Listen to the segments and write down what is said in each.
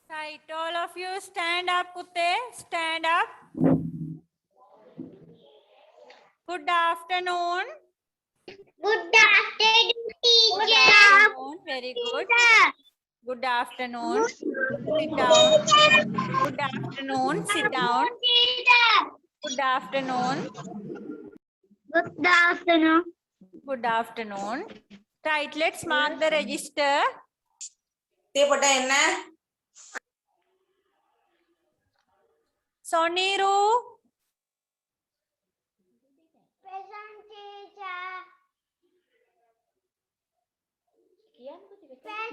Right, all of you stand up, Putte. Stand up. Good afternoon. Good afternoon, Good teacher. afternoon. Very good. Good afternoon. Sit down. Good afternoon. Sit down. Good afternoon. Good afternoon. Good afternoon. Right, let's mark the register. Soniru, Present, teacher.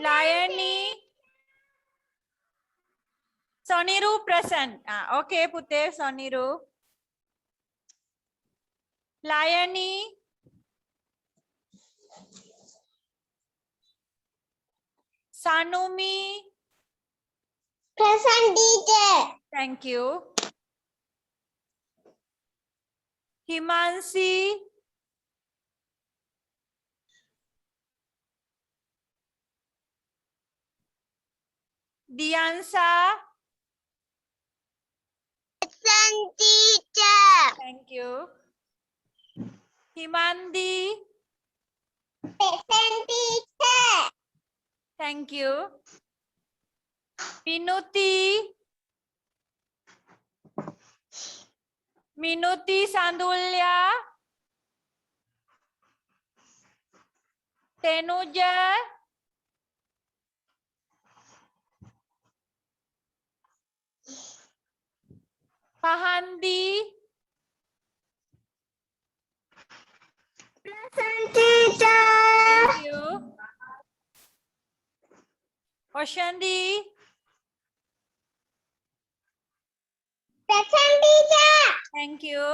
Layani. Soniru present. Okay, Putte, Soniru. Layani. Sanumi. Present, teacher. Thank you. Himansi. Diansa. Present, teacher. Thank you. Himandi. Present, teacher. Thank you. Minuti. Minuti Sandulya. Tenuja. Pahandi. Present, teacher. Thank you. Oshandi. Present, teacher. Thank you.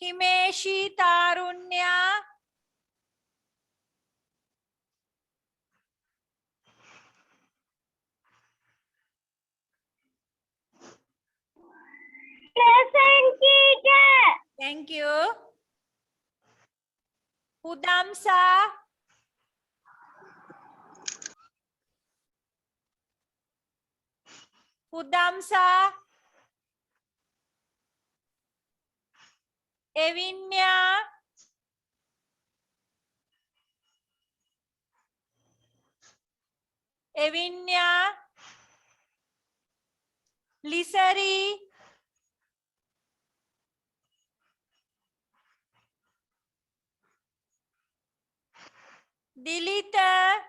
Himeshi Tarunya. Present, teacher. Thank you. Udamsa. Udamsa. Evinya. Evinya. Lisari. Dilita.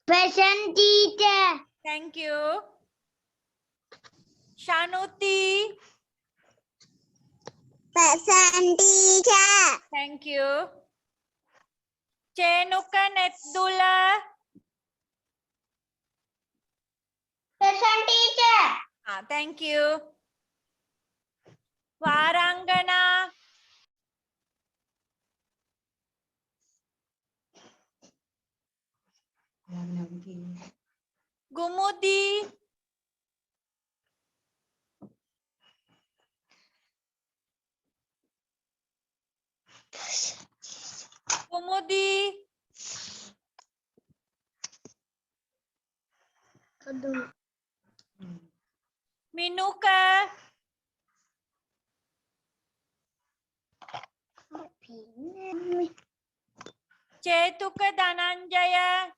Present, teacher. Thank you. Shanuti. Present, teacher. Thank you. Chenuka Netdula. Present, teacher. Thank you. Varangana. Gumudi. Gumudi. Minuka. Chetuka Dananjaya.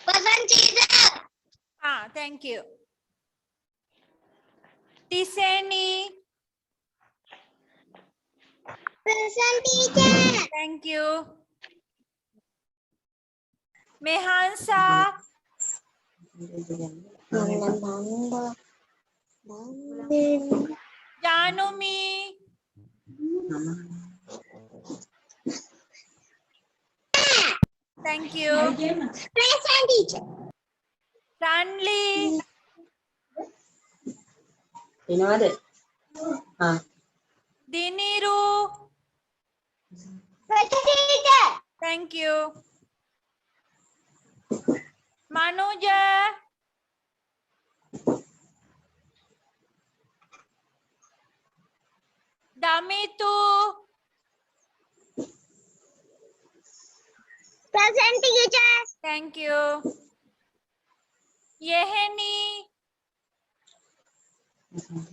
Present, teacher. Thank you. Tiseni. Present, teacher. Thank you. Mehansa. Janumi. Thank you. Present, teacher. Ranli. Diniru. Present, teacher. Thank you. Manuja. Present teacher. Thank you. Yeheni.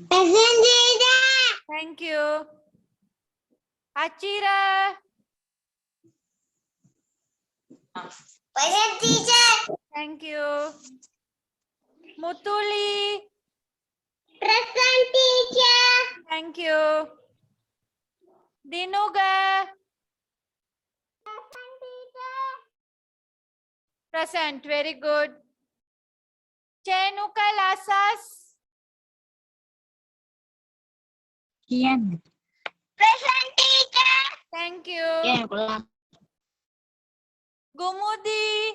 Present teacher. Thank you. Achira. Present teacher. Thank you. Mutuli. Present teacher. Thank you. Dinuga. Present teacher. Present. Very good. Chenuka Lasas. Kian. Present teacher. Thank you. Kian pulang. Gumudi.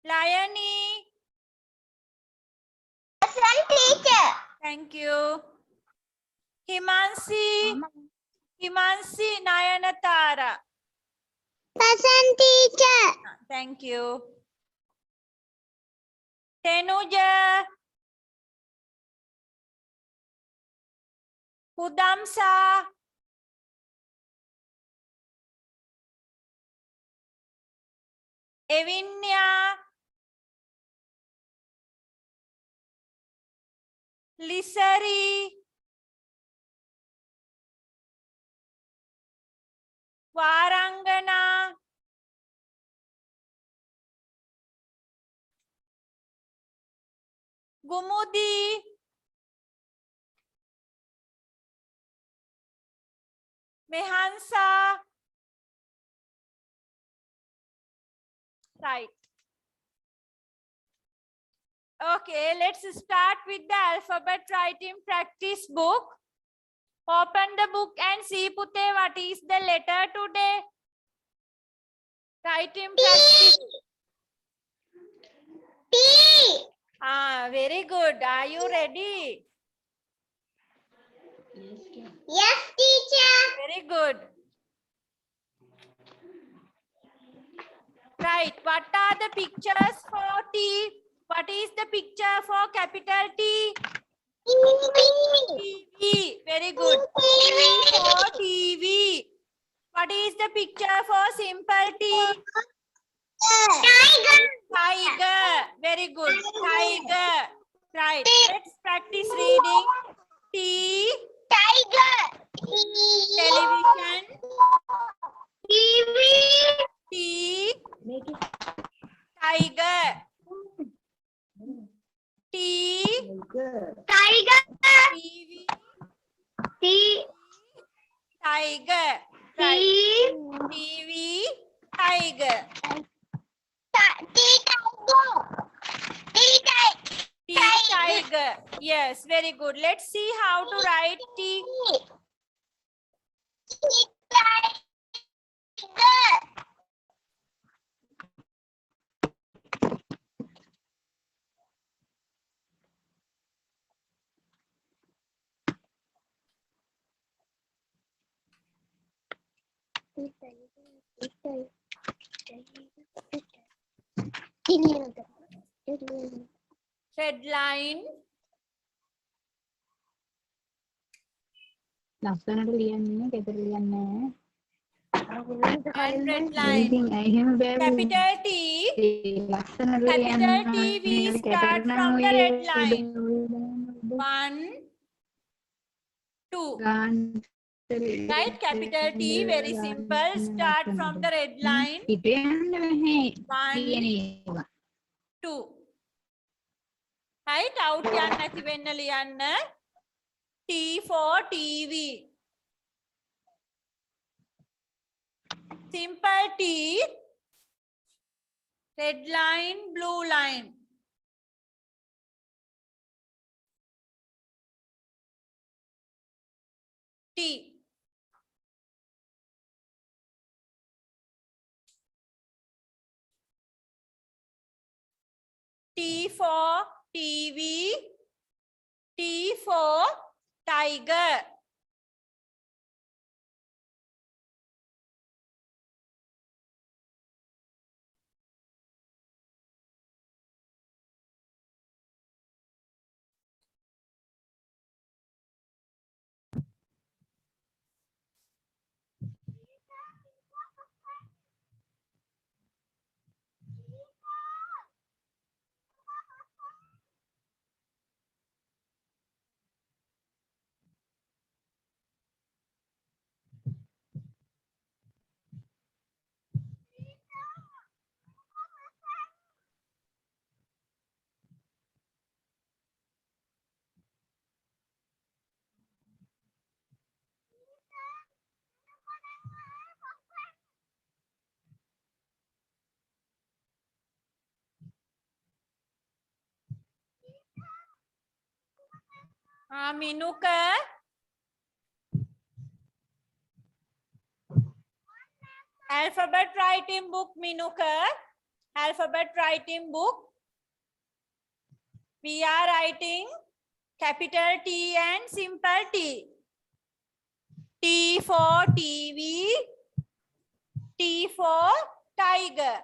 Layani. Present teacher. Thank you. Himansi. Himansi Nayanatara. Present teacher. Thank you. Tenuja. Hudamsa. Evinya. Lisari. Warangana. Gumudi. Mehansa. Right. Okay, let's start with the alphabet writing practice book. Open the book and see, Pute, what is the letter today? Writing practice. T. Ah, very good. Are you ready? Yes, teacher. Very good. Right. What are the pictures for T? What is the picture for capital T? TV. Very good. T for TV. What is the picture for simple T? Tiger. Tiger. Very good. Tiger. Right. Let's practice reading. T. Tiger. Television. TV. T. Tiger. T. Tiger. TV. T. Tiger. Right. TV. Tiger. T. Tiger. Yes. Very good. Let's see how to write T. Red line. ලස්සනට ලියන්නේ කෙතර ලියන්නේ And red line. ඉතින් එහෙම බෑ Capital T. ලස්සනට Capital T, we start from the red line. 1, 2. Right? Capital T, very simple. Start from the red line. 1, 2. Right? Out yanna නැති වෙන්න ලියන්න. T for TV. Simple T. Red line, blue line. T. T for TV. T for tiger. Minuka. Alphabet writing book, Minuka. Alphabet writing book. We are writing capital T and simple T. T for TV. T for tiger.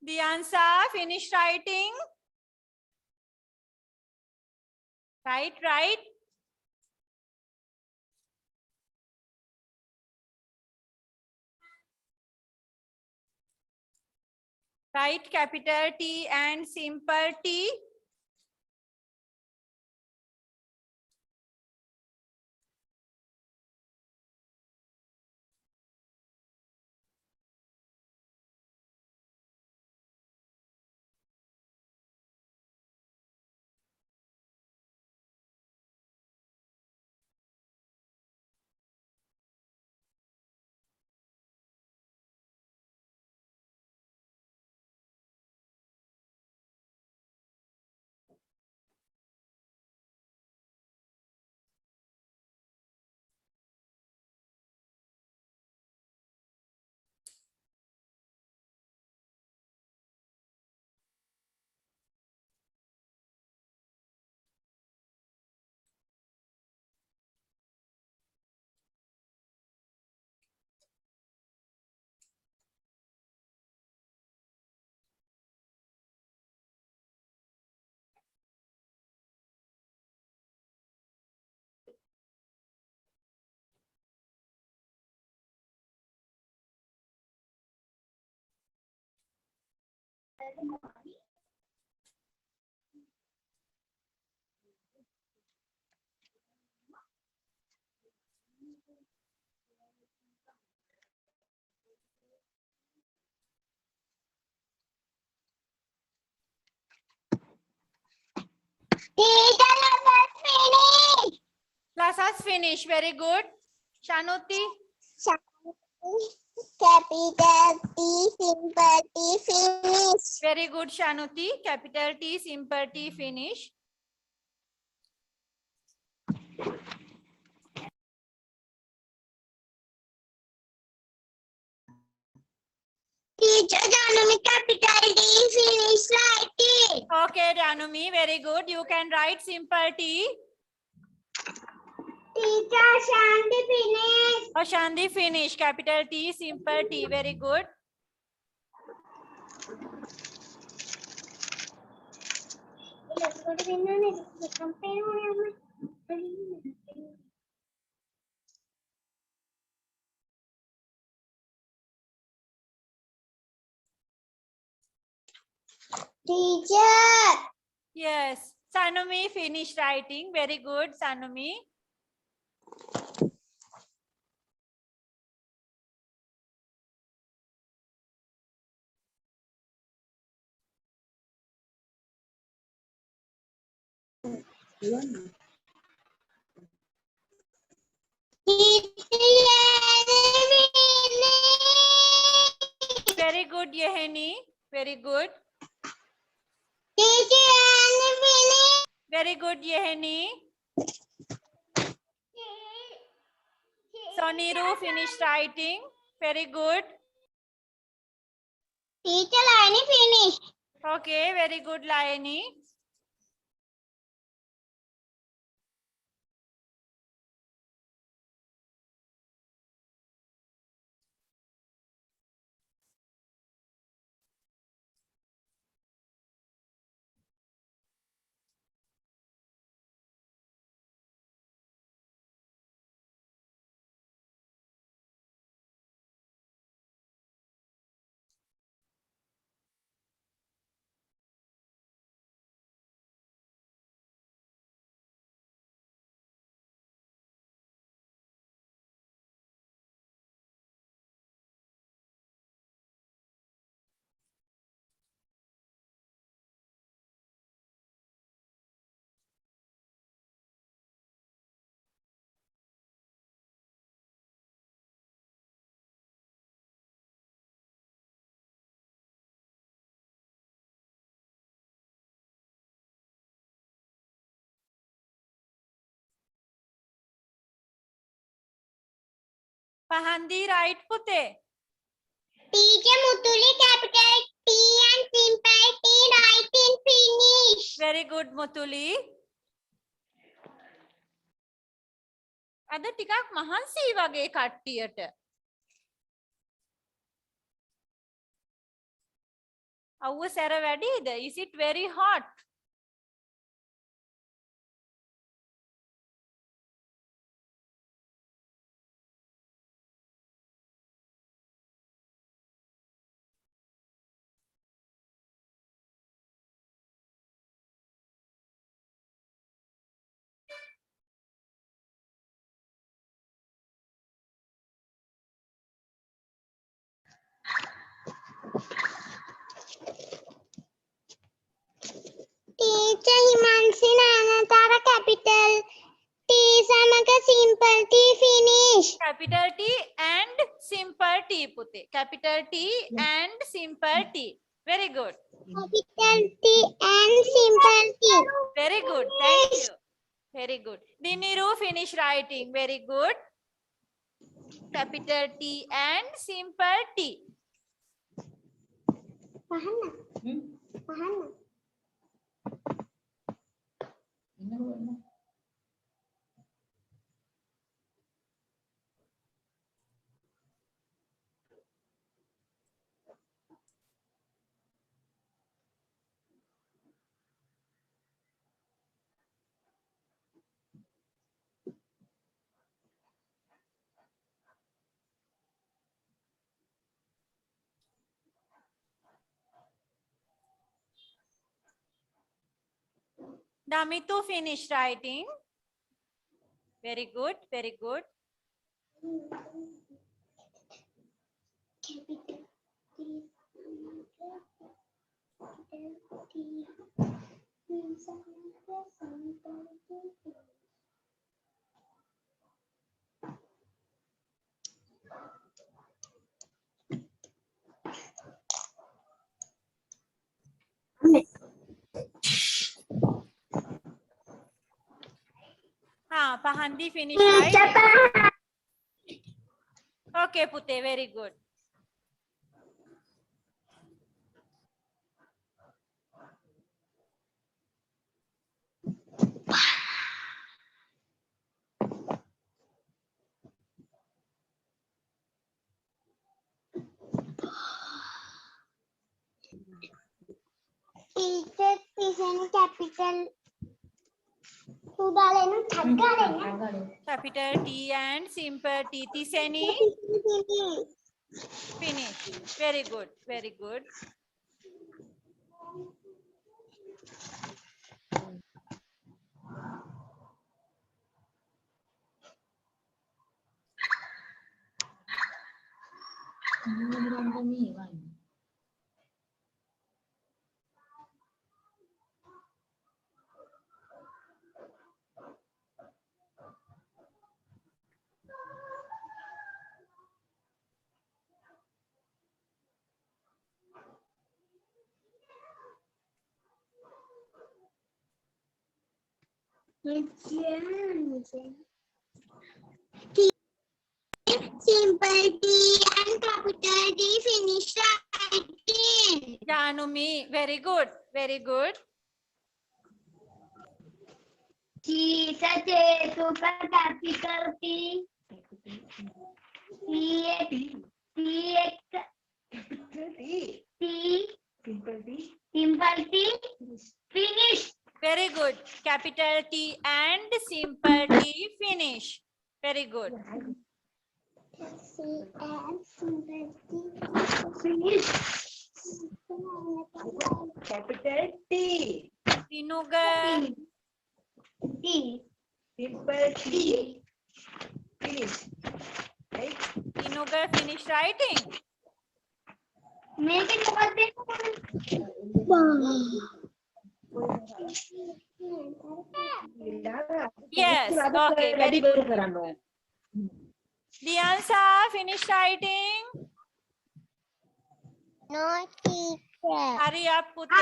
The answer, finish writing. Right. Write capital T and simple T. Teacher, finish. Class has finished. Very good. Shanuti. Capital T, simple T, finish. Very good, Shanuti. Capital T, simple T, finish. Teacher, Janami, capital T, finish writing. Okay, Janumi, very good. You can write simple T. Teacher, Shanti, finish. Oh, Shandi, finish. Capital T, simple T. Very good. Let's go to the Teacher. Yes. Sanumi, finish writing. Very good, Sanumi. Very good, Yeheni. Very good. Very good, Yeheni. Soniru, finish writing. Very good. Teacher, Lani, finish. Okay, very good, Laini. Pahandi, right, Pute. Teacher, Mutuli, capital T and simple T, writing, finish. Very good, Mutuli. අද ටිකක් මහන්සි වගේ කට්ටියට. අවුව සැර වැඩිද? Is it very hot? Teacher, Himanshi, Nanatara, capital T, Samaka, simple T, finish. Capital T and simple T, Pute. Capital T and simple T. Very good. Capital T and simple T. Very good. Thank you. Very good. Diniru, finish writing. Very good. Capital T and simple T. Pahana. Pahana. Namitu, finish writing. Very good. Very good. Capital T, capital T, simple T. Pahandi, finish writing. Okay, Pute, very good. Teacher तीसरे capital तू डाले ना ठग्गा लेना Capital T and simple T. Tiseni. Finish. Very good. Very good. Simple T and capital D finish writing. Janumi. Very good. Very good. Super capital T. Simple T. Finish. Very good. Capital T and simple T. Finish. Very good. C and simple T. Finish. Capital T. Tinugar. T. Simple T. Finish. Right? Tinugar finish writing. Make it Yes. Okay. Very good. Diansa finish writing. No teacher. Hurry up, Pute.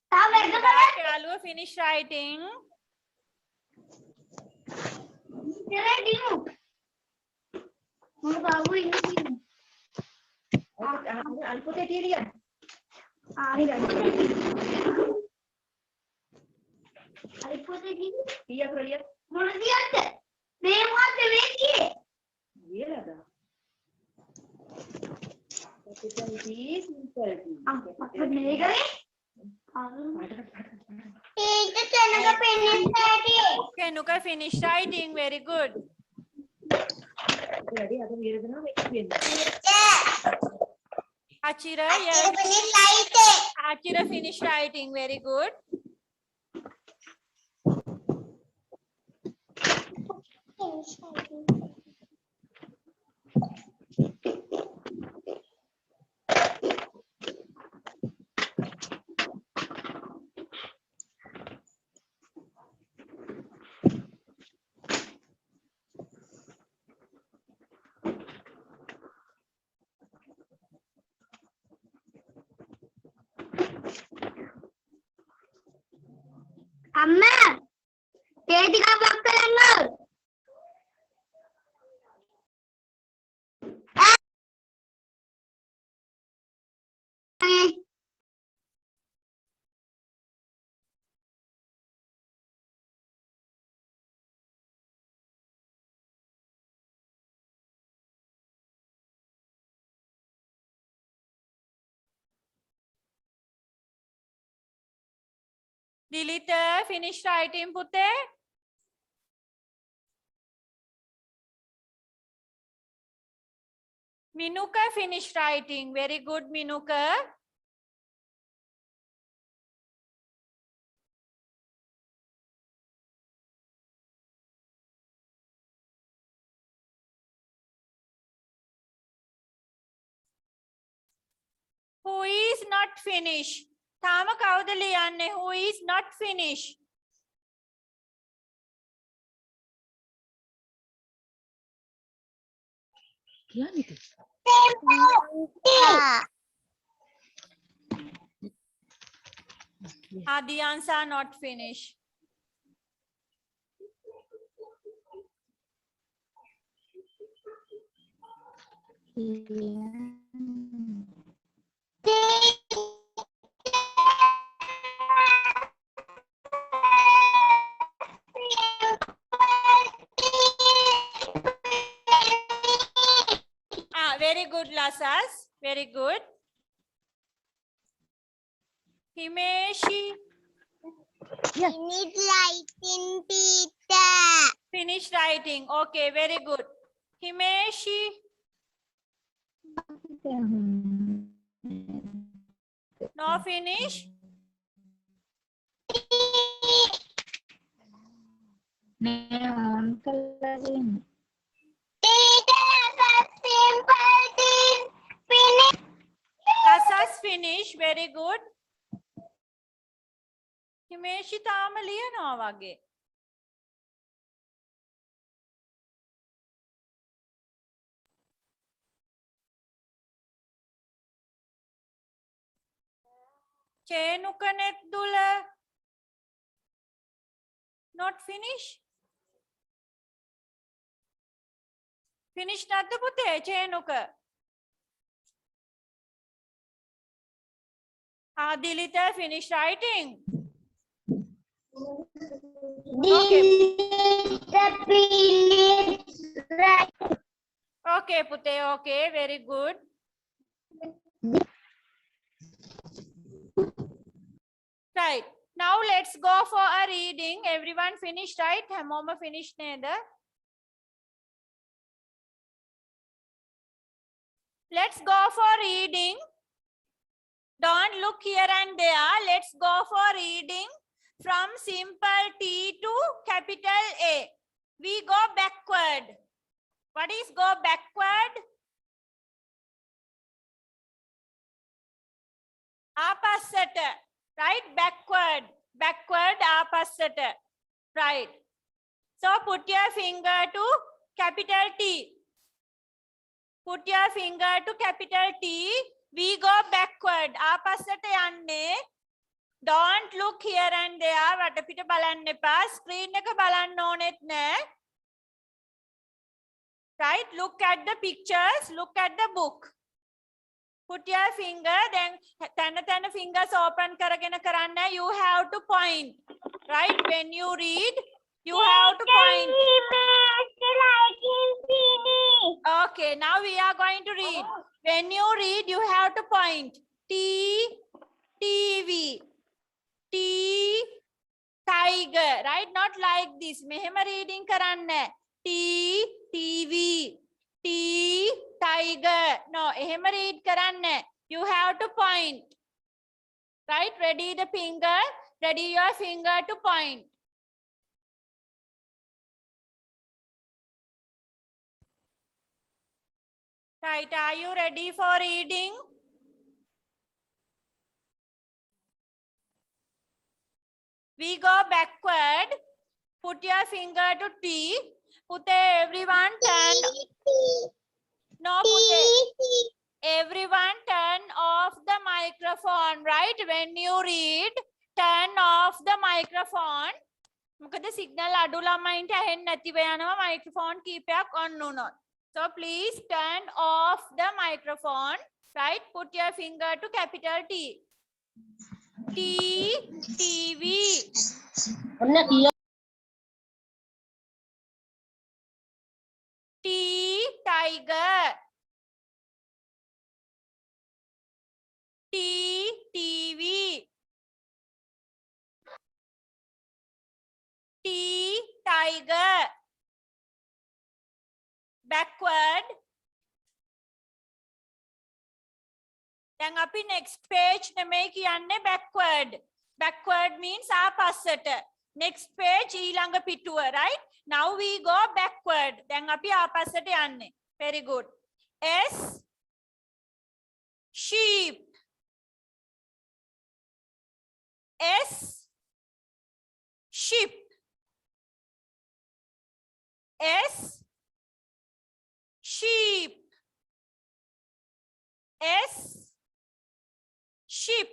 Chalu finish writing. Alphabet area. Iya, kalau lihat. Iya lah. Capital T, simple T. Kenuka finish writing. Very good. Jadi ada mirip dengan itu. Achira, yes. Achira finish writing. Very good. Amma, tiga bakal nol. Dilita finish writing, Pute. Minuka finish writing. Very good, Minuka. Who is not finished? Thama kaudaliyanne. Who is not finished? The answer not finished. Very good, Lasas. Very good. Himeshi. Finish writing, teacher. Finish writing. Okay, very good. Himeshi. No finish. on coloring. Teacher, the simple thing. Finish. Rasas finish. Very good. Himeshi තාම ලියනවා වගේ. චේනුකනෙත් දුල. Not finish. Finish නැද්ද පුතේ චේනුක? Adilita finish writing. Okay. The finish writing. Okay, Pute. Okay, very good. Right. Now let's go for a reading. Everyone finished, right? Hamoma finished neither. Let's go for reading. Don't look here and there. Let's go for reading from simple T to capital A. We go backward. What is go backward? Apasata. Right? Backward. Backward, apasata. Right. So put your finger to capital T. Put your finger to capital T. We go backward. Apasata yanne. Don't look here and there. Watapita balanne epa. Screen එක බලන්න ඕනෙත් නෑ. Right? Look at the pictures. Look at the book. Put your finger. Then තැන fingers open කරගෙන කරන්න. You have to point. Right? When you read, you have to point. Okay. Now we are going to read. When you read, you have to point. T, TV. T, tiger. Right? Not like this. මෙහෙම reading කරන්න. T, TV. T, tiger. No, එහෙම read කරන්න. You have to point. Right? Ready the finger. Ready your finger to point. Right, are you ready for reading? We go backward. Put your finger to T. Put everyone turn. No, put everyone turn off the microphone. Right? When you read, turn off the microphone. මොකද signal අඩු ළමයින්ට ඇහෙන්නේ නැතිව යනවා microphone කීපයක් on වුණොත්. So please turn off the microphone. Right? Put your finger to capital T. T, TV. T, tiger. T, TV. T, tiger. Backward. Then අපි next page නෙමෙයි කියන්නේ backward. Backward means ආපස්සට. Next page ඊළඟ පිටුව, right? Now we go backward. දැන් අපි ආපස්සට යන්නේ. Very good. S, sheep. S, sheep. S, sheep. S, sheep.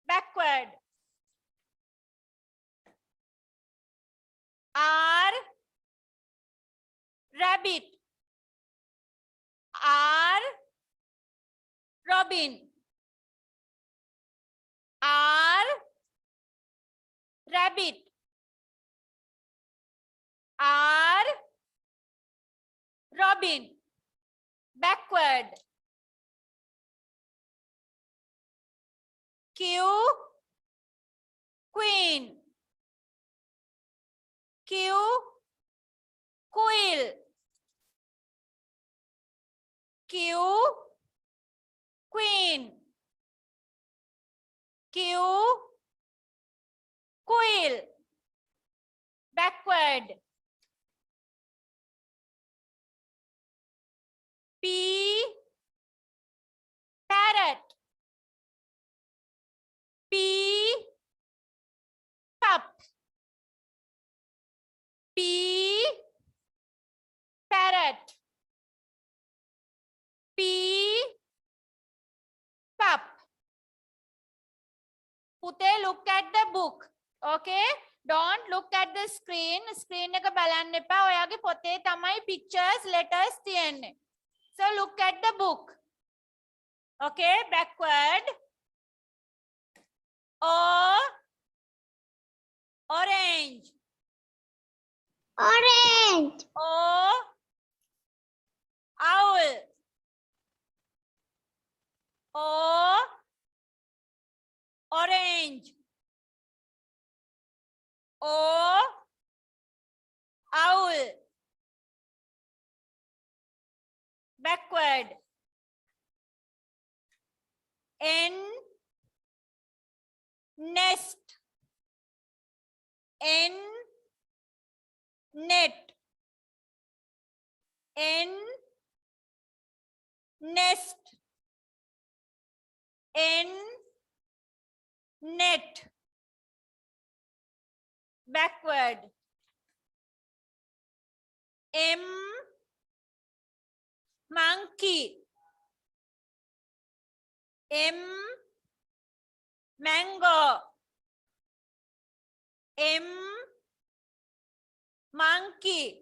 Backward. R, rabbit. R, robin. R, rabbit. R, robin. Backward. Q, queen. Q, quill. Q, queen. Q, quill. Backward. P, parrot. P, cup. P, parrot. P, cup. Pute, look at the book. Okay? Don't look at the screen. Screen එක බලන්න එපා. ඔයාගේ පොතේ තමයි pictures, letters තියෙන්නේ. So look at the book. Okay? Backward. O, orange. Orange. O, owl. O, orange. O, owl. Backward. N, nest. N, net. N, nest. N, net. Backward. M, monkey. M, mango. M, monkey.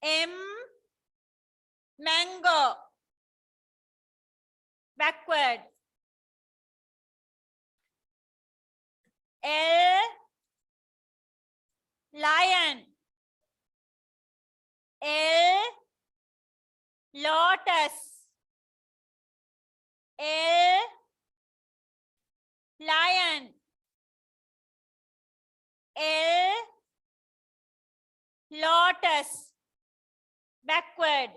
M, mango. Backward. L, lion. L, lotus. L, lion. L, lotus. Backward.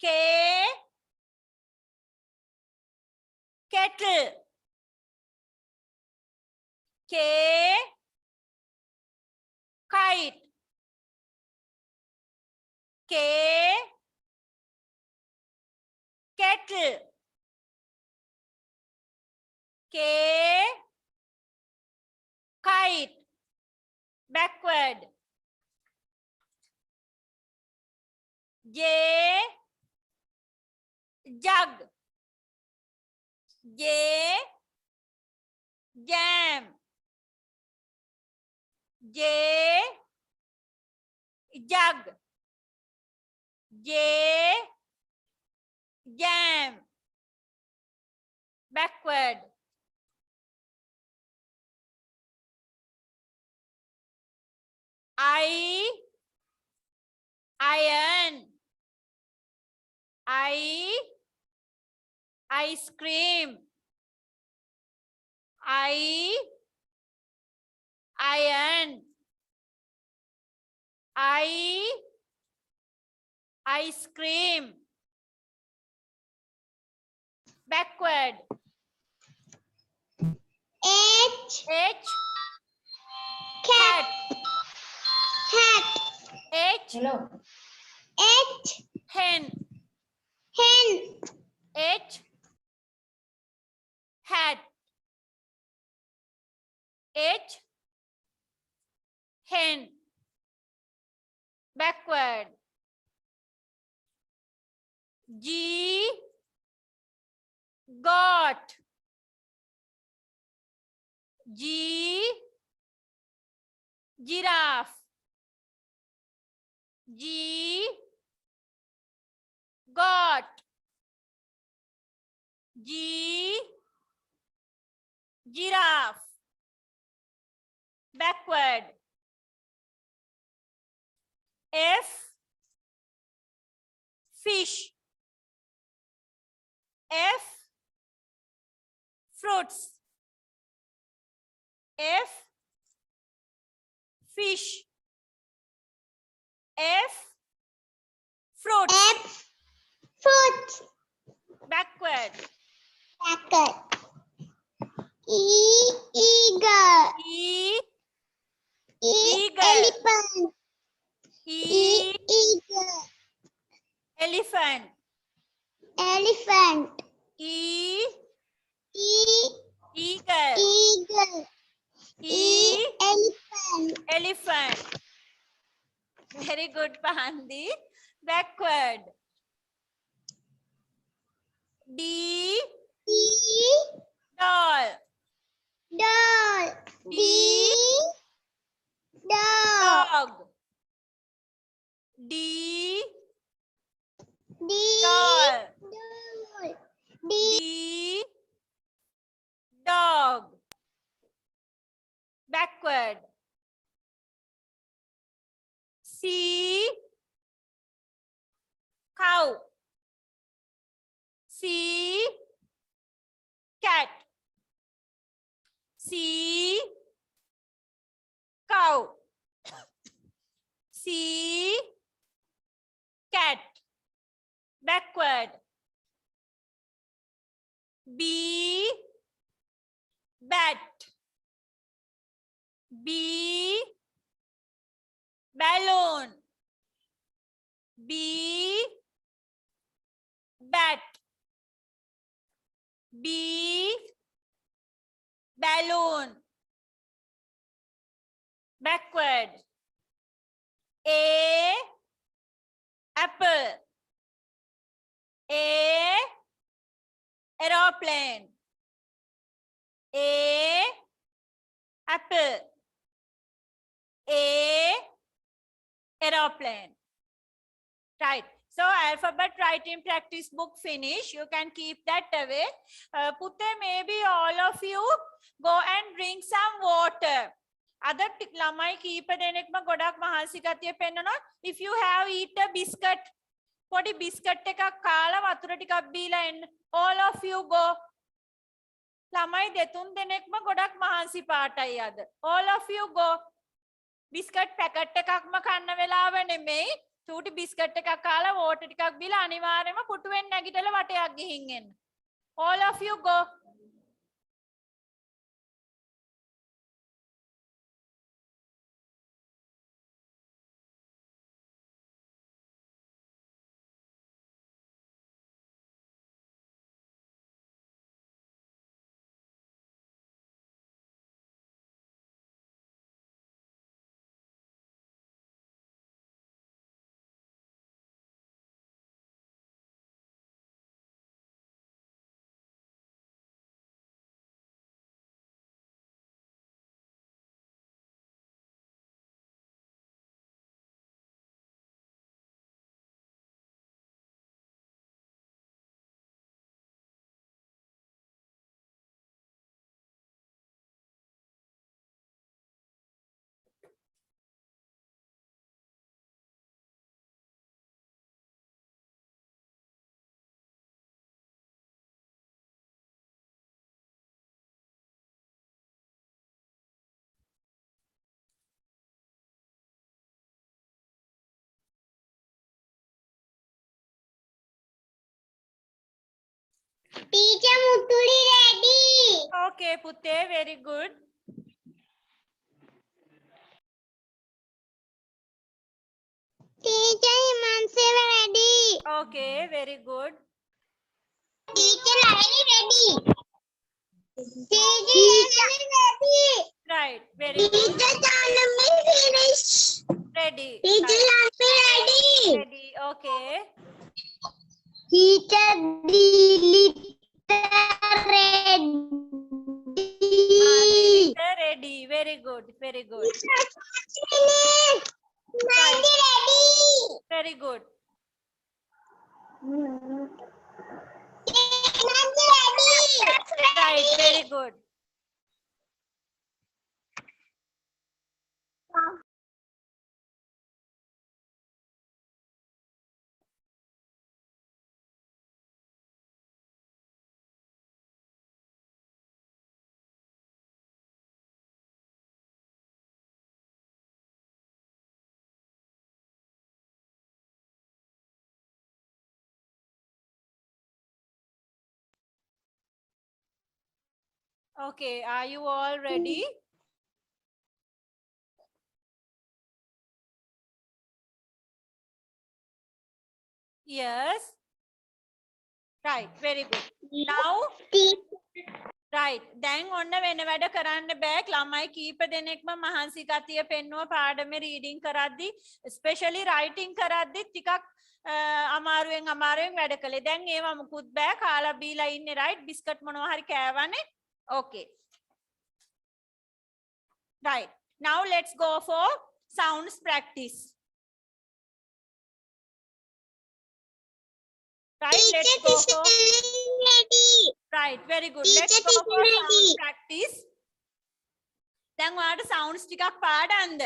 K, kettle. K, kite. K, kettle. K, kite. Backward. J, jug. J, jam. J, jug. J, jam. Backward. I, iron. I, ice cream. I, iron. I, ice cream. Backward. H, H, cat. Cat. H, Hello. H, hen. hen. H, hat. H, hen. Backward. G, got. G, giraffe. G, got. G, giraffe. Backward. F, fish. fruits. F, fish. F, fruits. F, fruit. Backward. Backward. E, eagle. E, E, Eagle. elephant. E, Eagle. elephant. Elephant. E, E, eagle. eagle. E, Elephant. elephant. Very good, Pahandi. Backward. D, D, doll. doll. D, dog. Dog. D, D, doll. doll. D, D, dog. Backward. C, cow. C, cat. C, cow. C, cat. Backward. B, bat. B, balloon. B, bat. B, balloon. Backward. A, apple. A, aeroplane. A, apple. A, aeroplane. Right. So alphabet writing practice book finish. You can keep that away. Putte, maybe all of you go and drink some water. Other lamai keep denekma godak mahansi gatiya pennana. If you have eat a biscuit, podi biscuit එකක් කාලා වතුර ටිකක් බීලා එන්න. All of you go. ළමයි දෙතුන් දෙනෙක්ම ගොඩක් මහන්සි පාටයි අද. All of you go. biscuit packet එකක්ම කන්න වෙලාව නෙමෙයි. චූටි biscuit එකක් කාලා water ටිකක් බීලා අනිවාර්යයෙන්ම පුටුවෙන් නැගිටලා වටයක් ගිහින් එන්න. All of you go. Teacher Mutuli ready. Okay, Putte, very good. Teacher Himanshu ready. Okay, very good. Teacher Lavani ready. Teacher ready. Right, very good. Teacher Janami finished. Ready. Teacher Right. Lavani ready. Ready. Okay. Teacher Dilita ready. Ready. Very good. Very good. Nandi ready. Very good. Nandi ready. Right. Very good. Okay, are you all ready? Yes. Right, very good. Now, right. දැන් ඔන්න වෙන වැඩ කරන්න බෑ. ළමයි කීප දෙනෙක්ම මහන්සි ගතිය පෙන්නුව පාඩමේ රීඩින් කරද්දි, especially writing කරද්දි ටිකක් අමාරුවෙන් වැඩ කළේ. දැන් ඒවා මුකුත් බෑ. කාලා බීලා ඉන්නේ right. බිස්කට් මොනවා හරි කෑවනේ. Okay. Right. Now let's go for sounds practice. Right, let's go for right, very good. Let's go for sound practice. දැන් ඔයාලට sounds ටිකක් පාඩම්ද?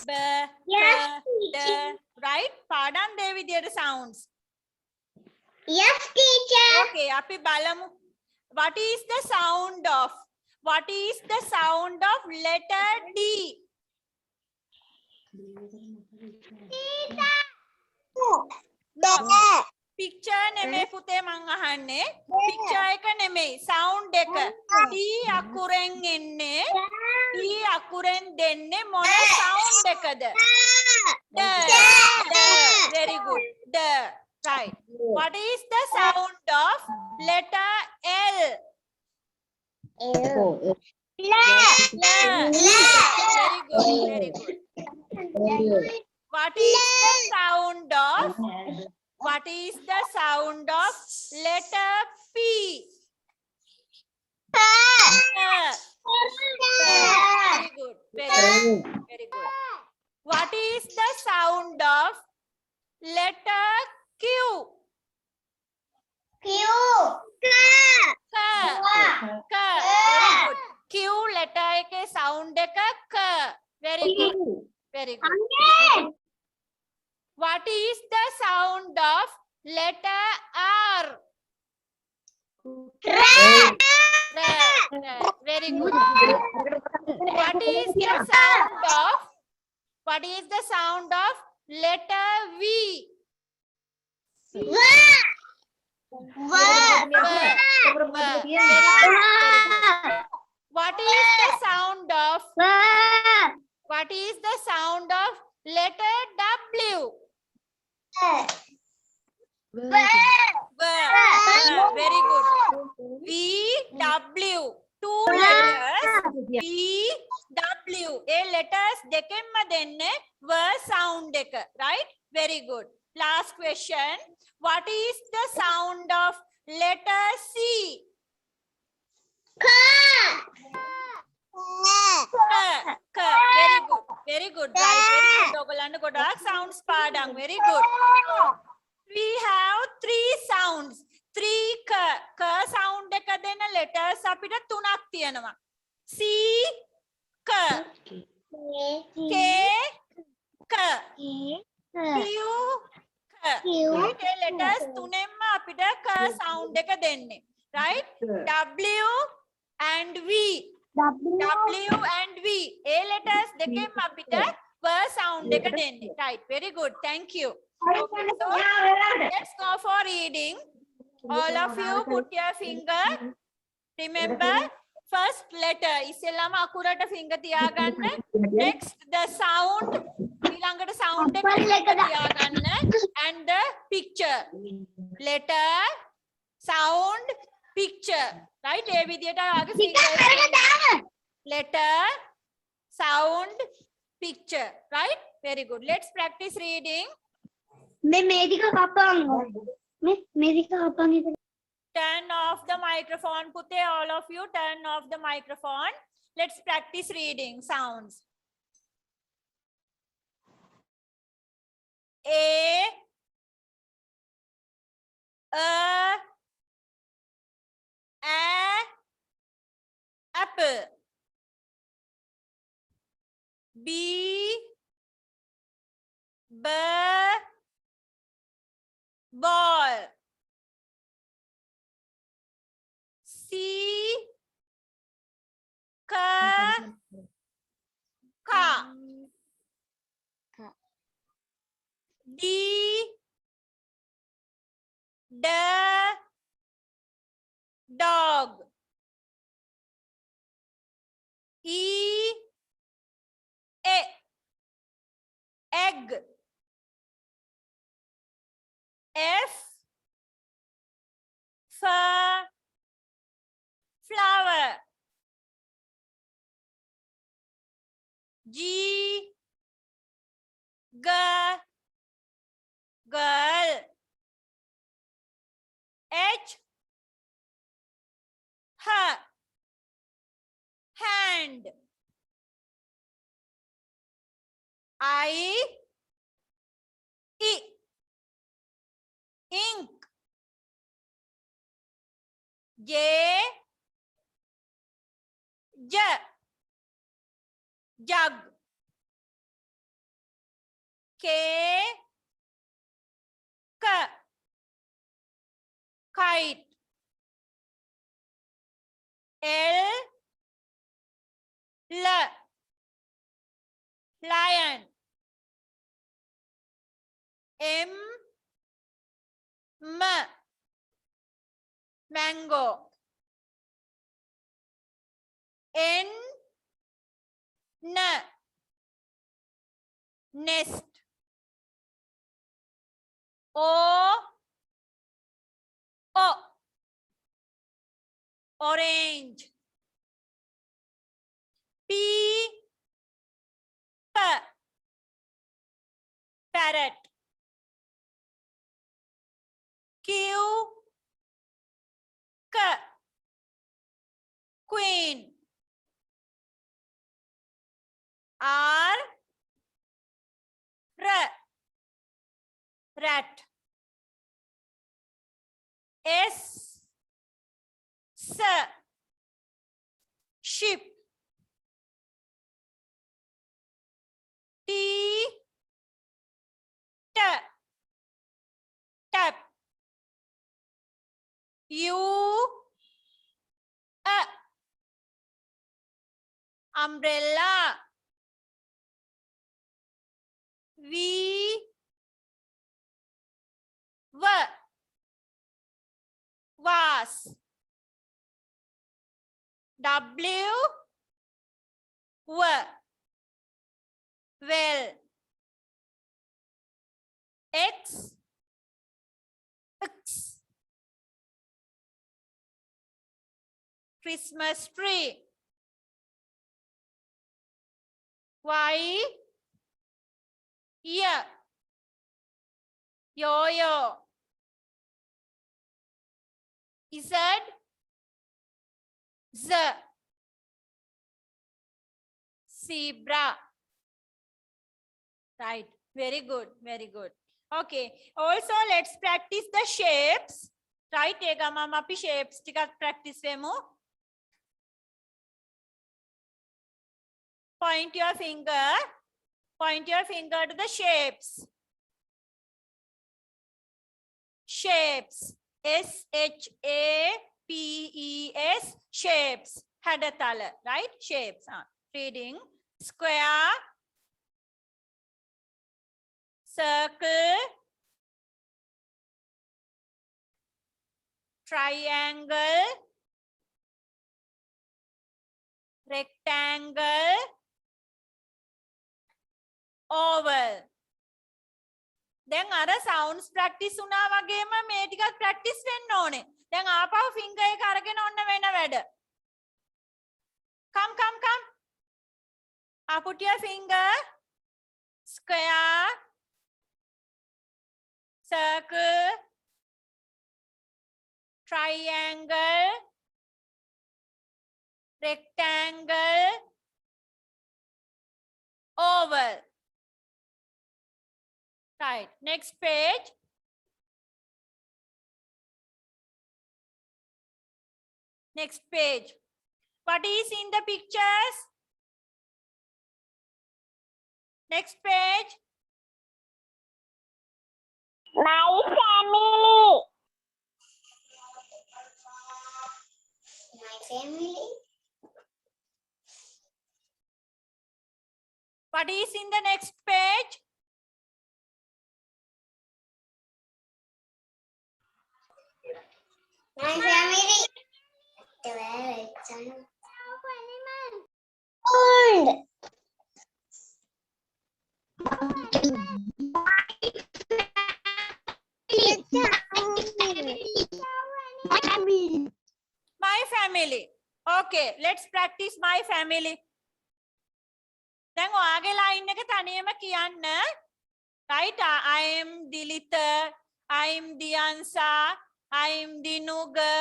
B, T, right? පාඩම් දේ විදියට sounds. Yes, teacher. Okay, අපි බලමු. What is the sound of? What is the sound of letter D? Picture නෙමෙයි පුතේ මං අහන්නේ. Picture එක නෙමෙයි. Sound එක. D අකුරෙන් එන්නේ. D අකුරෙන් දෙන්නේ මොන sound එකද? D. Very good. D. Right. What is the sound of letter L? Very good. Very good. What is the sound of letter P? Very good. Very good. What is the sound of letter Q? Very good. Q letter එකේ sound එක ක. Very good. Very good. What is the sound of letter R? Very good. What is the sound of letter V? What is the sound of letter W? Very good. V W. Two letters. V W. A letters දෙකෙන්ම දෙන්නේ V sound එක. Right? Very good. Last question. What is the sound of letter C? Very good. Very good. Right. Very good. ඔයගොල්ලන්ට ගොඩාක් sounds පාඩම්. Very good. We have three sounds. Three ka sound එක දෙන letters අපිට තුනක් තියෙනවා. C ka, K ka, Q ka. Right? ඒ letters තුනෙන්ම අපිට ka sound එක දෙන්නේ. Right? W and V. W and V. A letters දෙකෙන්ම අපිට V sound එක දෙන්නේ. Right? Very good. Thank you. Okay, so let's go for reading. All of you put your finger. Remember, first letter. ඉස්සෙල්ලාම අකුරට finger තියාගන්න. Next, the sound. ඊළඟට sound එක තියාගන්න. And the picture. Letter, sound, picture. Right? ඒ විදියට ආගේ finger. Letter, sound, picture. Right? Very good. Let's practice reading. Turn off the microphone. Pute, all of you, turn off the microphone. Let's practice reading sounds. A apple. B ball. C car. D egg. F for flower. G girl. H hand. I ink. J jug. K kite. L lion. M mango. N nest. O orange. P parrot. Q queen. R rat. S sheep. T tap. U umbrella. V vase. W well. X Christmas tree. Y yo-yo. Z zebra. Right. Very good. Very good. Okay. Also, let's practice the shapes. Right. Ega mama pi shapes tika practice vemu. Point your finger. Point your finger to the shapes. Shapes. SHAPES. Shapes. Hadatala. Right? Shapes. Reading. Square. Circle. Triangle. Rectangle. Oval. දැන් අර sounds practice වුණා වගේම මේ ටිකක් practice වෙන්න ඕනේ. දැන් ආපහු finger එක අරගෙන ඔන්න වෙන වැඩ. Come. Put your finger. Square. Circle. Triangle. Rectangle. Oval. Right. Next page. Next page. What is in the pictures? Next page. My family. My family. What is in the next page? My family. Old. Okay, let's practice my family. දැන් ඔයාගේ line එක තනියම කියන්න. Right? I am Dilita, I am Diansa, I am Dinuga.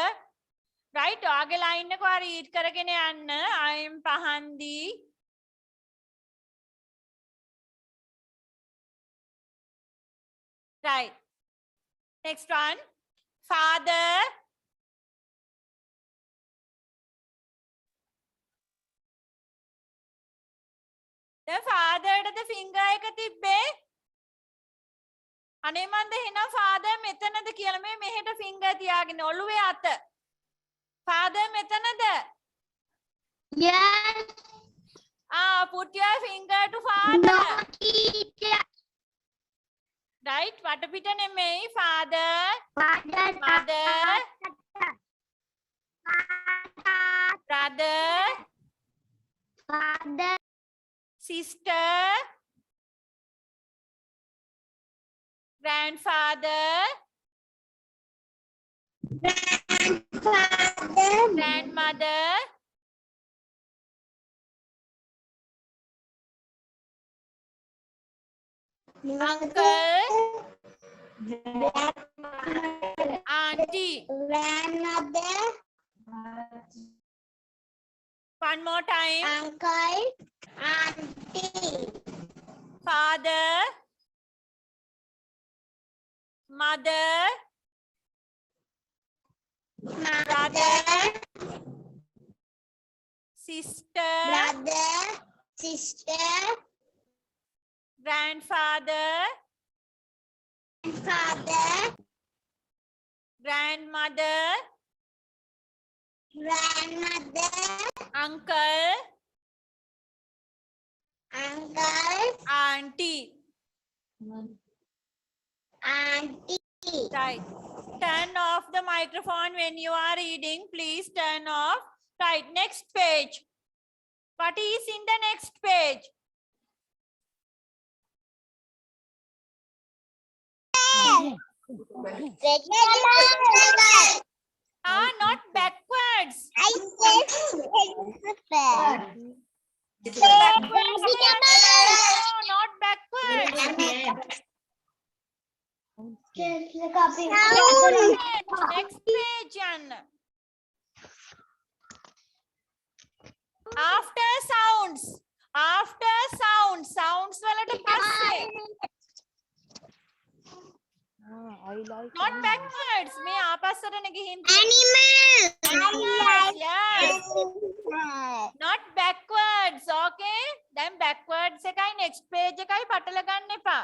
Right? ඔයාගේ line එක ඔයා read කරගෙන යන්න. I am Pahandi. Right. Next one. Father. The father ට finger එක තිබ්බේ. අනේ මන්ද එහෙනම් father මෙතනද කියලා මේ මෙහෙට finger තියාගෙන ඔළුවේ අත. Father මෙතනද? Yes. Put your finger to father. No, teacher. Right? වටපිට නෙමෙයි. Father, Father. mother, brother, Father. sister, grandfather, Grandfather. grandmother, uncle, auntie. Grandmother. One more time. Uncle. Auntie. Father, mother, Brother. sister, Brother. Sister. grandfather, Father. grandmother, Grandmother. uncle, Uncle. auntie. Auntie. Right. Turn off the microphone when you are reading. Please turn off. Right. Next page. What is in the next page? Vegetable. Not backwards. I said vegetable. Backwards. No, not backwards. Next page, Anna. After sounds. After sounds. Sounds වලට පස්සේ. Not backwards. මේ ආපස්සටන ගිහින් Animal. Yes. Not backwards. Okay. Then backwards එකයි next page එකයි පටල ගන්න එපා.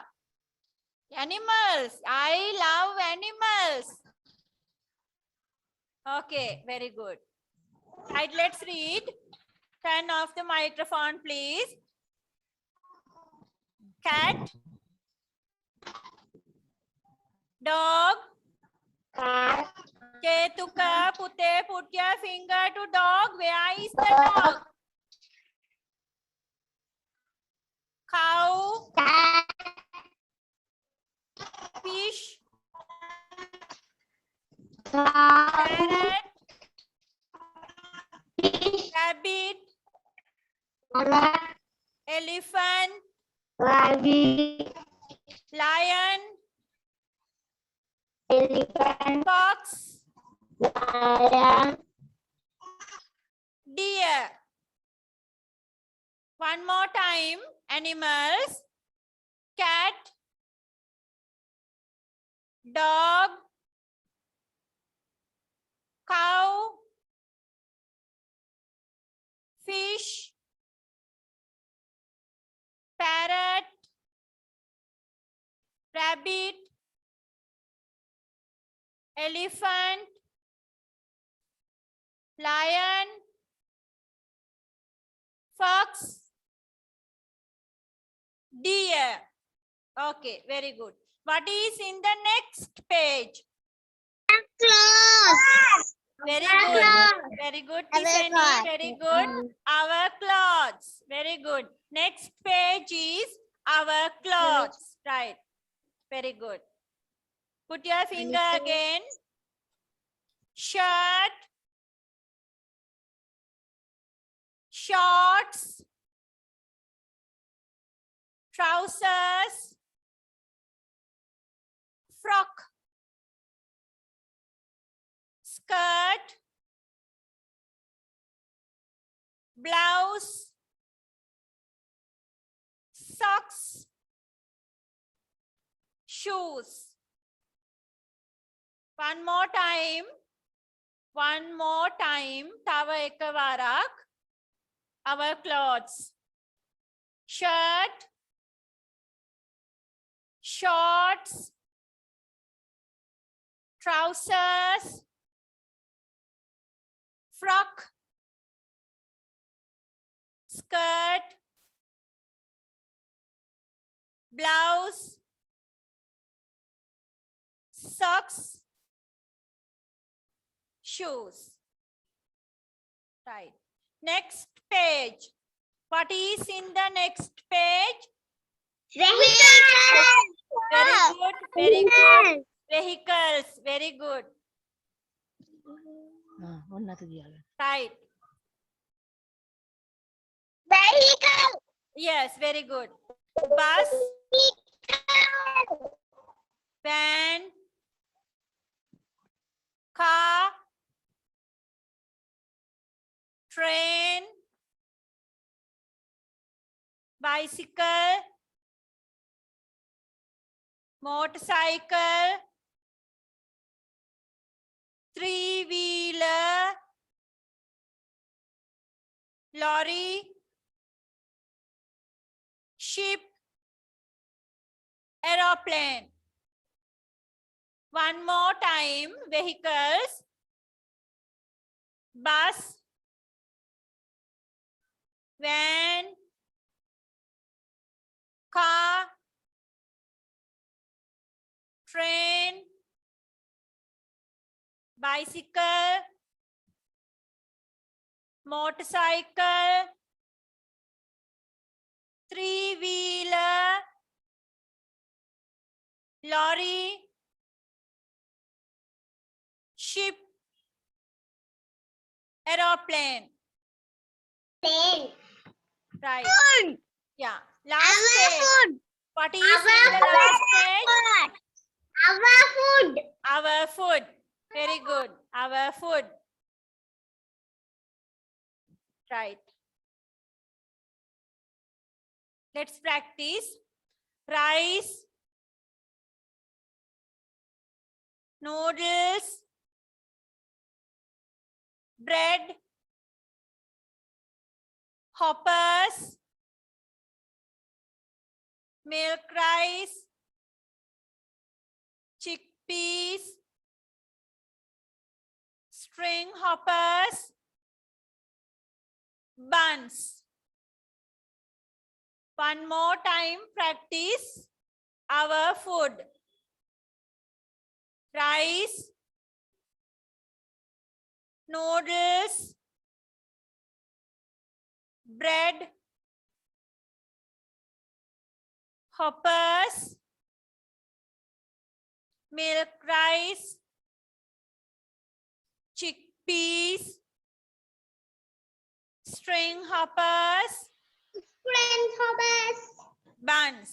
Animals. I love animals. Okay, very good. Right, let's read. Turn off the microphone, please. Cat. Dog. Ketuka, Pute, put your finger to dog. Where is the dog? Cow. Fish. Parrot. Rabbit. Elephant. Lion. Fox. Deer. One more time. Animals. Cat. Dog. Cow. Fish. Parrot. Rabbit. Elephant. Lion. Fox. Deer. Okay, very good. What is in the next page? Clothes. Very Our good. clothes. Very good, Our Tiffany. clothes. Very good. Our clothes. Very good. Next page is our clothes. Right. Very good. Put your finger again. Shirt. shorts, trousers, frock, skirt, blouse, socks, shoes. One more time. One more time. Tava ekavarak. Our clothes. Shirt, shorts, trousers, frock, skirt, blouse, socks, shoes. Right. Next page. What is in the next page? Vehicle. Very good. Very good. Vehicles. Very good. Right. Vehicle. Yes, very good. Bus, van, car, train, bicycle, motorcycle, three-wheeler, lorry, ship, aeroplane. One more time. Vehicles, bus, van, car, train, bicycle, motorcycle, three-wheeler, lorry, ship, aeroplane. Plane. Right. Food. Yeah. Last Our page. food. What is in the last page? Our food. Our food. Very good. Our food. Right. Let's practice. Rice, noodles, bread, hoppers, milk rice, chickpeas, string hoppers, buns. One more time, practice our food. Rice, noodles, bread, hoppers, milk rice, chickpeas, string hoppers, Friends hoppers. buns.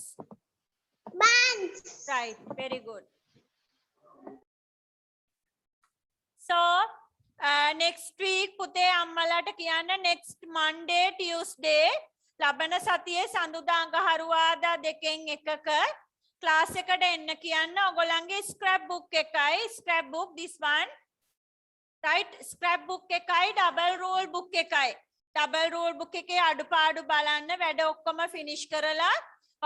Buns. Right, very good. So, next week පුතේ අම්මලාට කියන්න next Monday, Tuesday ලබන සතියේ සඳුදා අඟහරුවාදා දෙකෙන් එකක class එකට එන්න කියන්න. ඔයගොල්ලන්ගේ scrap book එකයි, scrap book this one. Right, scrap book එකයි double rule book එකයි. Double rule book එකේ අඩුපාඩු බලන්න වැඩ ඔක්කොම finish කරලා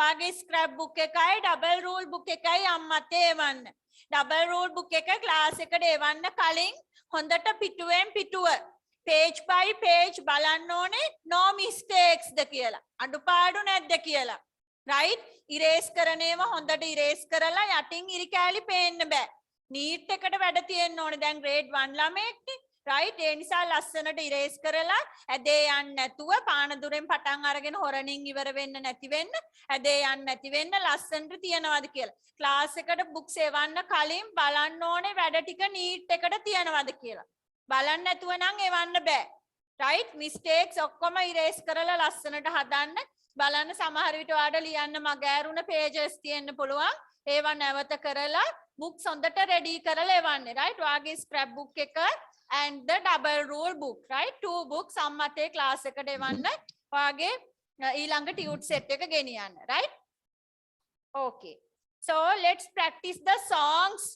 ඔයාගේ scrap book එකයි double rule book එකයි අම්මට එවන්න. Double rule book එක class එකට එවන්න කලින් හොඳට පිටුවෙන් පිටුව page by page බලන්න ඕනේ no mistakes ද කියලා. අඩුපාඩු නැද්ද කියලා. Right? erase කරන ඒවා හොඳට erase කරලා යටින් ඉරි කෑලි පේන්න බෑ. neat එකට වැඩ තියෙන්න ඕනේ. දැන් grade 1 ළමයෙක්නේ. right? ඒ නිසා ලස්සනට erase කරලා ඇදේ යන්න නැතුව පානදුරෙන් පටන් අරගෙන හොරණින් ඉවර වෙන්න නැති වෙන්න ඇදේ යන්න නැති වෙන්න ලස්සනට තියනවාද කියලා. class එකට books එවන්න කලින් බලන්න ඕනේ වැඩ ටික neat එකට තියනවාද කියලා. බලන්න නැතුව නම් එවන්න බෑ. right mistakes ඔක්කොම erase කරලා ලස්සනට හදන්න බලන්න සමහර විට ඔයාලට ලියන්න මගෑරුණ pages තියෙන්න පුළුවන් ඒවා නැවත කරලා books හොඳට ready කරලා එවන්න right ඔයාගේ scrap book එක and the double rule book right two books අම්මතේ class එකට එවන්න ඔයාගේ ඊළඟ tute set එක ගෙනියන්න right okay so let's practice the songs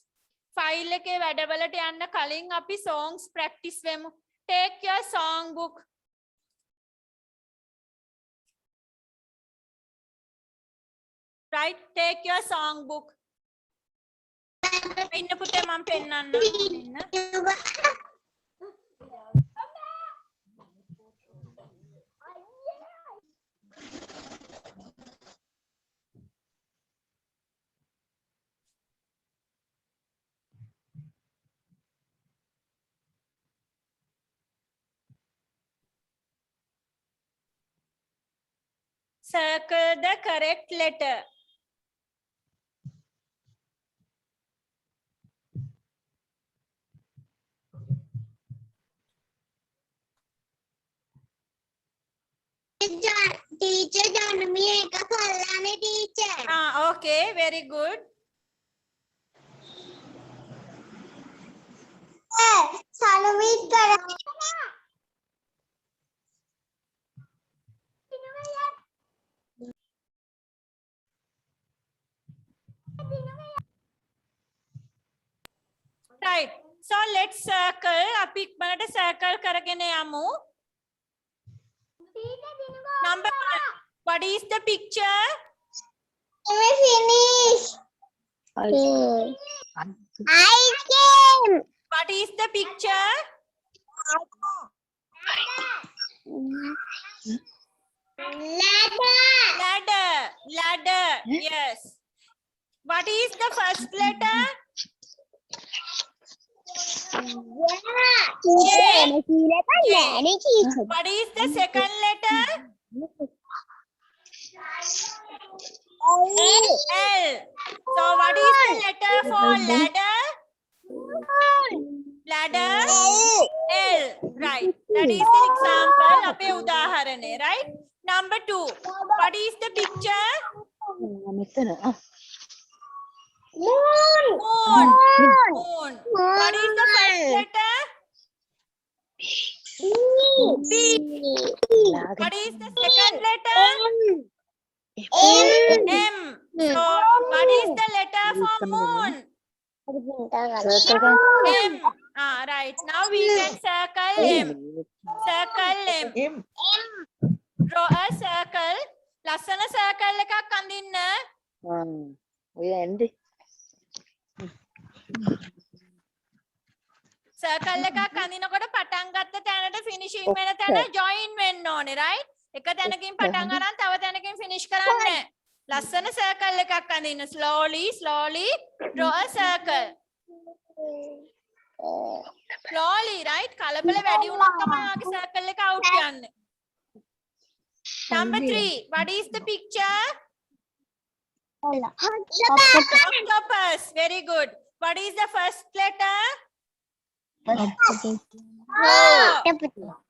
file එකේ වැඩවලට යන්න කලින් අපි songs practice වෙමු take your song book right take your song book ඉන්න පුතේ මම පෙන්නන්න ඉන්න circle the correct letter Teacher Janami eka kallane teacher. okay very good Salumit kara. right so let's circle අපි ඉක්මනට circle කරගෙන යමු number 1 what is the picture We finish. Ice cream. what is the picture Ladder. ladder yes what is the first letter what is the second letter L so what is the letter for ladder ladder L right that is the example අපේ උදාහරණය right number 2 what is the picture Moon. moon what is the first letter B what is the second letter M so what is the letter for moon M right now we can circle M draw a circle ලස්සන circle එකක් අඳින්න ඔය එන්නේ circle එකක් අඳිනකොට පටන් ගත්ත තැනට finishing වෙන තැන join වෙන්න ඕනේ right එක තැනකින් පටන් අරන් තව තැනකින් finish කරන්න ලස්සන circle එකක් අඳින්න slowly draw a circle slowly right කලබල වැඩි වුණොත් තමයි ආගේ circle එක out යන්නේ number 3 what is the picture octopus very good what is the first letter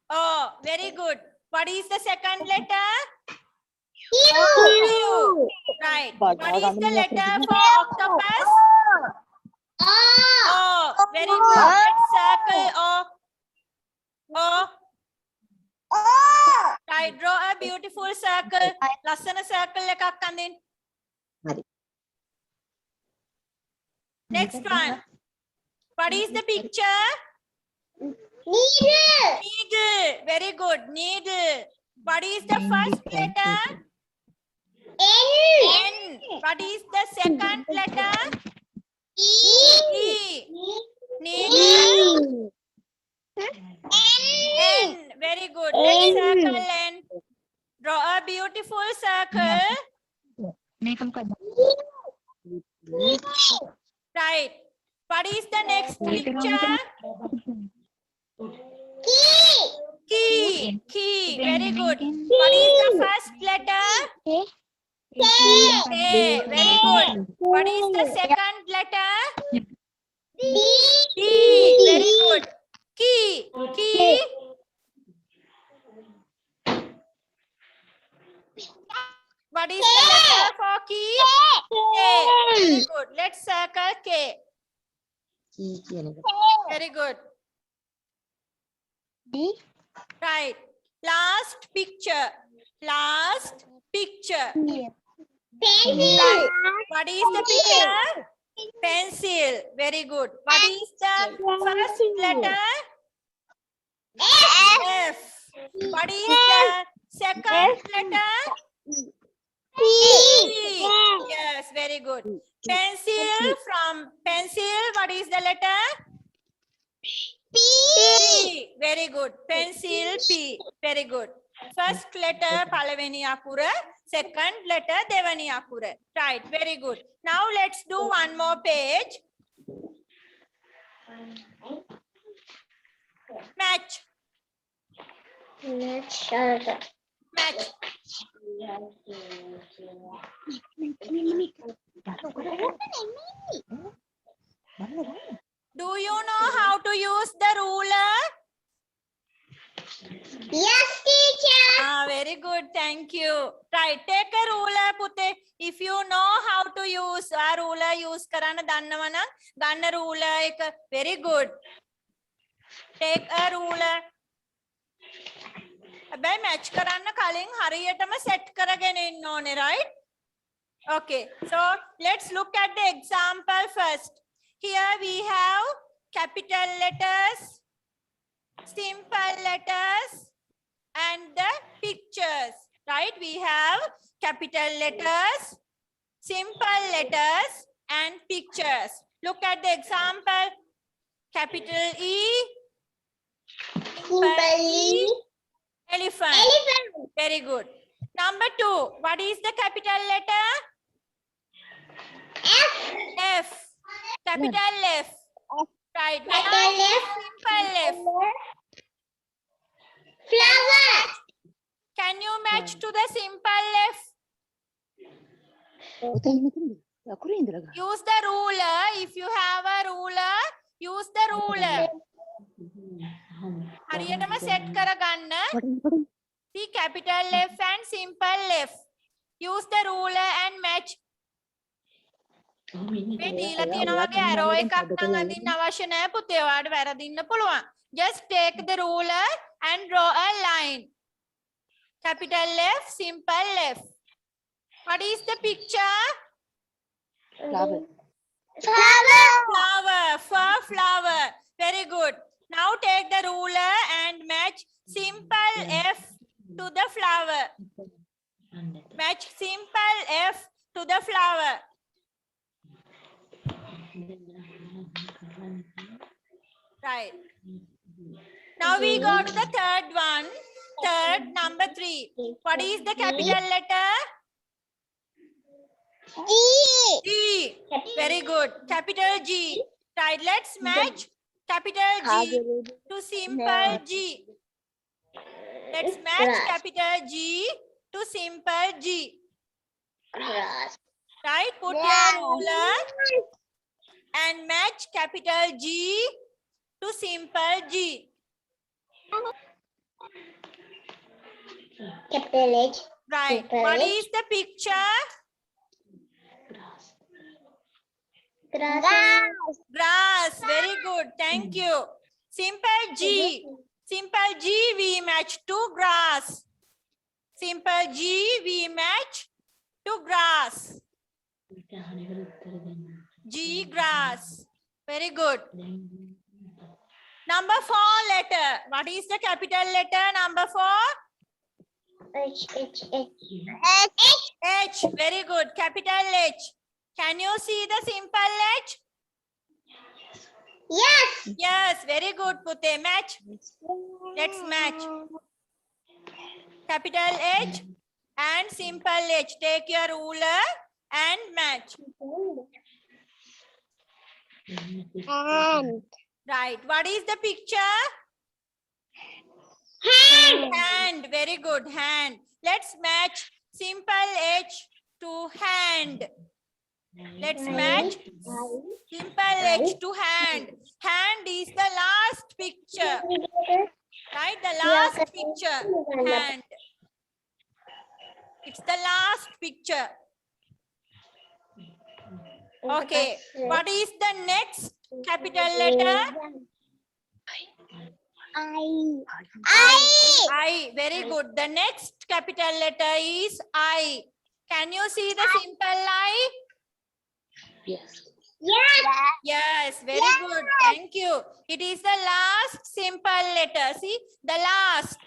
oh very good what is the second letter Q right what is the letter for octopus oh very good let's circle O right draw a beautiful circle lasana circle එකක් අඳින්න next one what is the picture needle very good needle what is the first letter N what is the second letter E needle N very good let's circle N draw a beautiful circle right what is the next picture key very good what is the first letter A very good what is the second letter D very good key What is the letter for key? K. Very good. Let's circle K. කී කියන එක. Very good. Right. Last picture. Last picture. Right. What is the picture? Pencil. Very good. What is the first letter? F. What is the second letter? P. Yes, very good. Pencil from pencil. What is the letter? P. Very good. Pencil P. Very good. First letter palaveni akura. Second letter devani akura. Right. Very good. Now let's do one more page. Match. Match. Do you know how to use the ruler? Yes, teacher. Very good. Thank you. Right. Take a ruler, Pute. If you know how to use a ruler, use karana dannawa nan ganna ruler එක. Very good. Take a ruler. හැබැයි match කරන්න කලින් හරියටම set කරගෙන ඉන්න ඕනේ, right? Okay. So let's look at the example first. Here we have capital letters, simple letters, and the pictures. Right? We have capital letters, simple letters, and pictures. Look at the example. Capital E, simple E, elephant. Very good. Number 2. What is the capital letter? F. Capital F. Right. Capital F. Simple F. Flower. Can you match to the simple F? ඔතන මෙතනද? අකුරේ ඉඳලා ගන්න. Use the ruler. If you have a ruler, use the ruler. හරියටම set කරගන්න. පඩින්. See capital F and simple F. Use the ruler and match. මේ දීලා තියෙන වගේ arrow එකක් නම් අඳින්න අවශ්‍ය නැහැ පුතේ. ඔයාලට වැරදින්න පුළුවන්. Just take the ruler and draw a line. Capital F, simple F. What is the picture? Flower. Flower, flower. Very good. Now take the ruler and match simple F to the flower. Match simple F to the flower. Right. Now we go to the third one. Third, number 3. What is the capital letter? G. Very good. Capital G. Right. Let's match capital G to simple G. Let's match capital G to simple G. Right. Put your ruler and match capital G to simple G. Capital H. Right. Simple What H. is the picture? Grass. Very good. Thank you. Simple G. Simple G we match to grass. Simple G we match to grass. G grass. Very good. Number 4 letter. What is the capital letter? Number 4? H. H. Very good. Capital H. Can you see the simple H? Yes. Yes. Very good. Pute. Match. Let's match. Capital H and simple H. Take your ruler and match. And. Right. What is the picture? Hand. Hand. Very good. Hand. Let's match simple H to hand. Let's match simple H to hand. Hand is the last picture. Right? The last picture. Hand. It's the last picture. Okay. What is the next capital letter? I. Very good. The next capital letter is I. Can you see the simple I? Yes. Yes, very good. Thank you. It is the last simple letter. See, the last.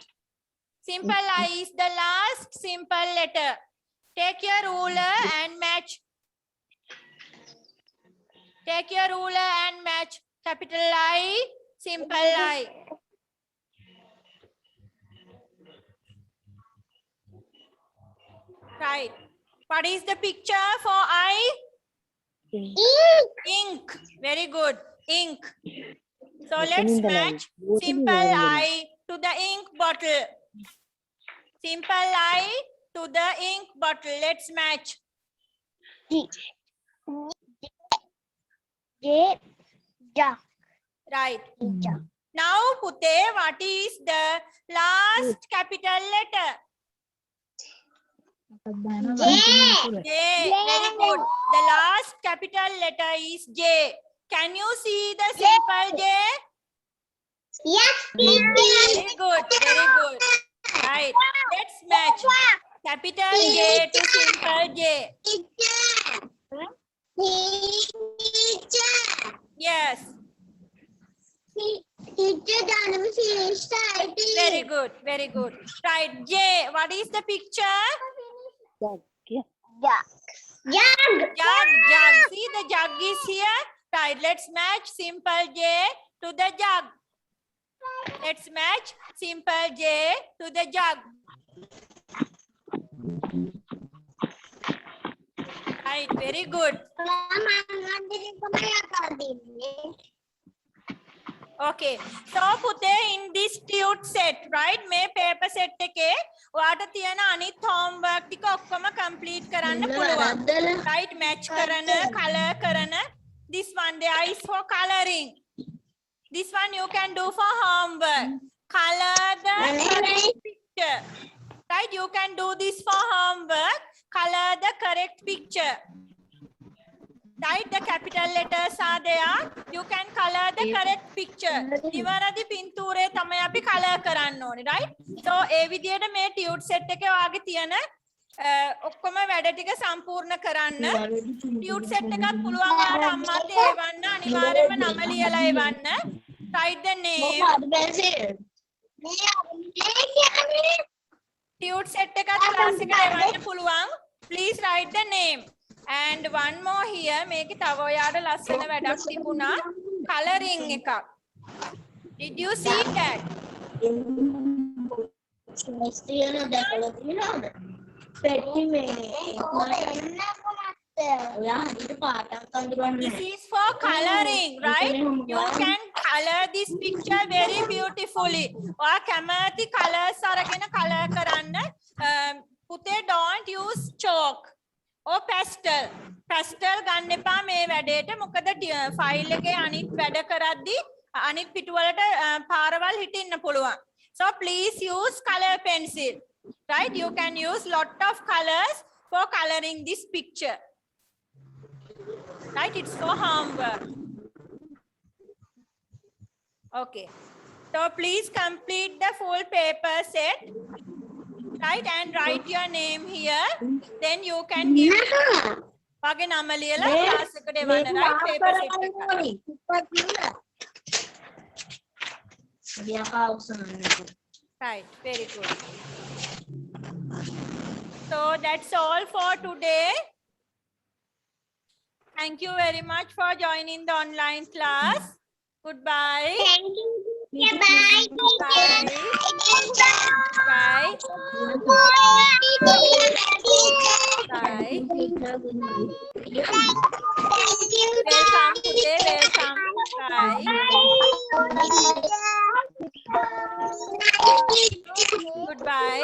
Simple I is the last simple letter. Take your ruler and match. Take your ruler and match. Capital I, simple I. Right. What is the picture for I? Ink. Very good. Ink. So let's match simple I to the ink bottle. Simple I to the ink bottle. Let's match. Right. Now, Pute, what is the last capital letter? J. Very good. The last capital letter is J. Can you see the simple J? Very good. Very good. Right. Let's match capital J to simple J. Yes. Very good. Very good. Right. J. What is the picture? Jug. Jug. See, the jug is here. Right. Let's match simple J to the jug. Let's match simple J to the jug. Right. Very good. Okay. So, Pute, in this tute set, right? May paper set එකේ ඔයාට තියෙන අනිත් homework ටික ඔක්කොම complete කරන්න පුළුවන්. Right? Match කරන, color කරන. This one there is for coloring. This one you can do for homework. Color the correct picture. Right? You can do this for homework. Color the correct picture. Right? The capital letters are there. You can color the correct picture. නිවැරදි පින්තූරේ තමයි අපි color කරන්න ඕනේ. Right? So, ඒ විදිහට මේ tute set එකේ ඔයාගේ තියෙන ඔක්කොම වැඩ ටික සම්පූර්ණ කරන්න. tute set එකත් පුළුවන් ඔයාලා අම්මාට එවන්න. අනිවාර්යයෙන්ම නම ලියලා එවන්න. Write the name. Tute set එකත් class එකට එවන්න පුළුවන්. Please write the name. And one more here. මේකේ තව ඔයාට ලස්සන වැඩක් තිබුණා. Coloring එකක්. Did you see that? This is for coloring, right? You can color this picture very beautifully. ඔයා කැමති colors අරගෙන color කරන්න. පුතේ don't use chalk or pastel. Pastel ගන්න එපා මේ වැඩේට. මොකද ෆයිල් එකේ අනිත් වැඩ කරද්දී අනිත් පිටුවලට පාරවල් හිටින්න පුළුවන්. So please use color pencil. Right? You can use lot of colors for coloring this picture. Right? It's for homework. Okay. So please complete the full paper set. Right? And write your name here. Then you can give වගේ නම ලියලා class එකට එවන්න. Right? Paper set එක. Right. Very good. So that's all for today. Thank you very much for joining the online class. Goodbye. Thank you. Bye. Bye. Bye. Bye. Welcome today. Welcome. Bye. Goodbye.